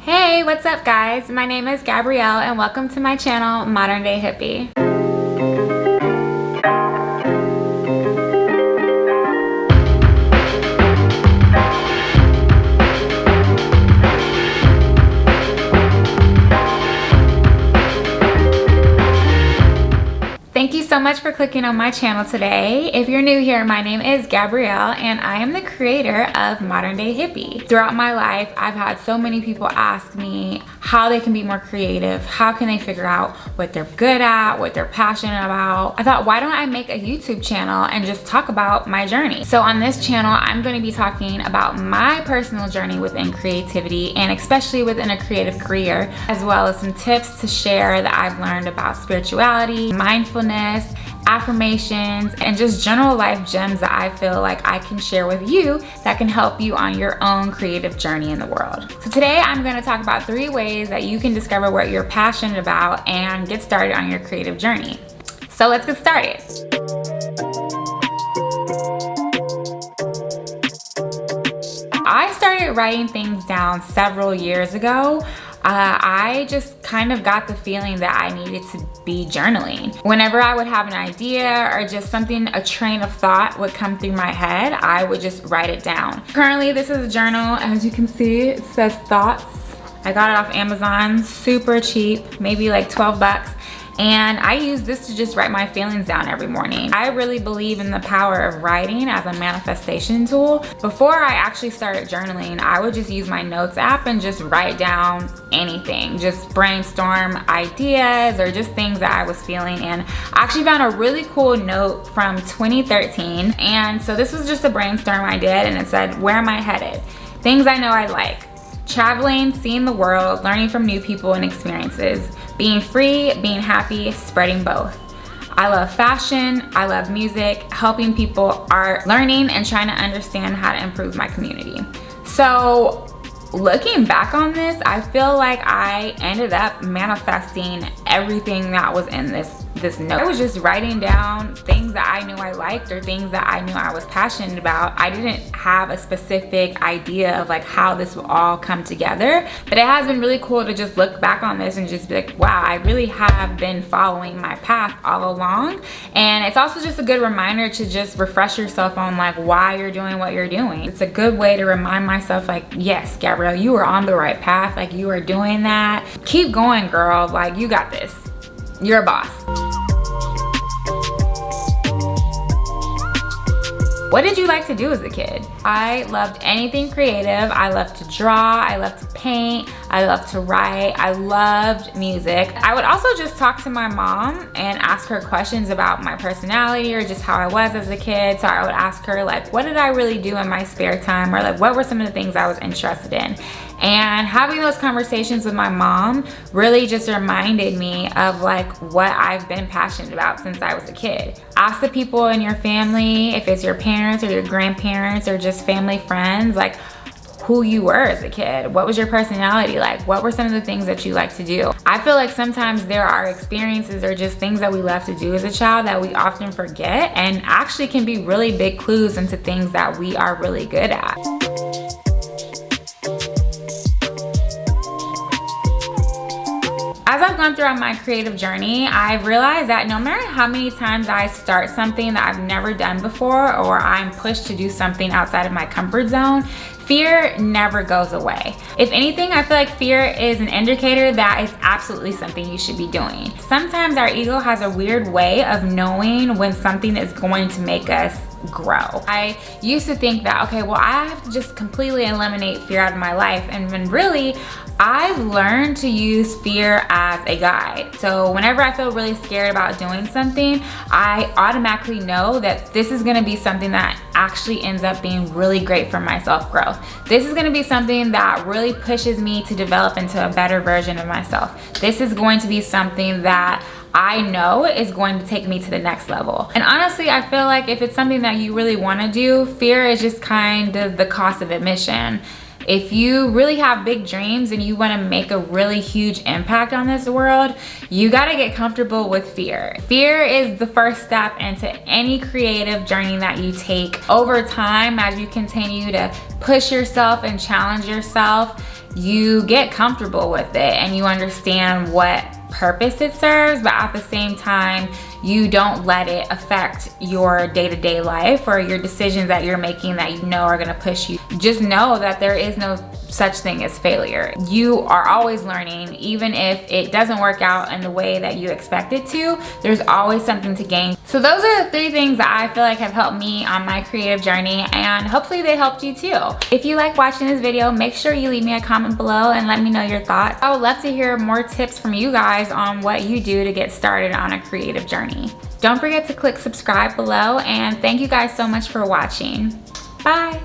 Hey, what's up guys? My name is Gabrielle and welcome to my channel, Modern Day Hippie. Thank you so much for clicking on my channel today. If you're new here, my name is Gabrielle and I am the creator of Modern Day Hippie. Throughout my life, I've had so many people ask me how they can be more creative, how can they figure out what they're good at, what they're passionate about. I thought, why don't I make a YouTube channel and just talk about my journey? So on this channel, I'm going to be talking about my personal journey within creativity and especially within a creative career, as well as some tips to share that I've learned about spirituality, mindfulness, affirmations, and just general life gems that I feel like I can share with you that can help you on your own creative journey in the world. So today I'm going to talk about 3 ways that you can discover what you're passionate about and get started on your creative journey. So let's get started. I started writing things down several years ago. I just kind of got the feeling that I needed to be journaling. Whenever I would have an idea or just something, a train of thought would come through my head, I would just write it down. Currently, this is a journal. As you can see, it says thoughts. I got it off Amazon, super cheap, maybe like 12 bucks. And I use this to just write my feelings down every morning. I really believe in the power of writing as a manifestation tool. Before I actually started journaling, I would just use my notes app and just write down anything, just brainstorm ideas or just things that I was feeling. And I actually found a really cool note from 2013. And so this was just a brainstorm I did, and it said, where am I headed? Things I know I like. Traveling, seeing the world, learning from new people and experiences, being free, being happy, spreading both. I love fashion, I love music, helping people, art, learning, and trying to understand how to improve my community. So looking back on this, I feel like I ended up manifesting everything that was in this note. I was just writing down things that I knew I liked or things that I knew I was passionate about. I didn't have a specific idea of like how this will all come together, but it has been really cool to just look back on this and just be like, wow, I really have been following my path all along. And it's also just a good reminder to just refresh yourself on like why you're doing what you're doing. It's a good way to remind myself like, yes, Gabrielle, you are on the right path. Like you are doing that. Keep going, girl. Like you got this. You're a boss. What did you like to do as a kid? I loved anything creative. I loved to draw, I loved to paint, I loved to write, I loved music. I would also just talk to my mom and ask her questions about my personality or just how I was as a kid. So I would ask her like, what did I really do in my spare time? Or like, what were some of the things I was interested in? And having those conversations with my mom really just reminded me of like what I've been passionate about since I was a kid. Ask the people in your family, if it's your parents or your grandparents or just family friends, like who you were as a kid. What was your personality like? What were some of the things that you like to do? I feel like sometimes there are experiences or just things that we love to do as a child that we often forget and actually can be really big clues into things that we are really good at. As I've gone throughout my creative journey, I've realized that no matter how many times I start something that I've never done before or I'm pushed to do something outside of my comfort zone, fear never goes away. If anything, I feel like fear is an indicator that it's absolutely something you should be doing. Sometimes our ego has a weird way of knowing when something is going to make us grow. I used to think that, okay, well, I have to just completely eliminate fear out of my life. And when really, I've learned to use fear as a guide. So whenever I feel really scared about doing something, I automatically know that this is gonna be something that actually ends up being really great for my self-growth. This is gonna be something that really pushes me to develop into a better version of myself. This is going to be something that I know is going to take me to the next level. And honestly, I feel like if it's something that you really wanna do, fear is just kind of the cost of admission. If you really have big dreams and you want to make a really huge impact on this world, you got to get comfortable with fear. Fear is the first step into any creative journey that you take. Over time, as you continue to push yourself and challenge yourself, you get comfortable with it and you understand what purpose it serves, but at the same time, you don't let it affect your day-to-day life or your decisions that you're making that you know are gonna push you. Just know that there is no such thing as failure. You are always learning. Even if it doesn't work out in the way that you expect it to, there's always something to gain. So those are the 3 things that I feel like have helped me on my creative journey, and hopefully they helped you too. If you like watching this video, make sure you leave me a comment below and let me know your thoughts. I would love to hear more tips from you guys on what you do to get started on a creative journey. Don't forget to click subscribe below, and thank you guys so much for watching. Bye.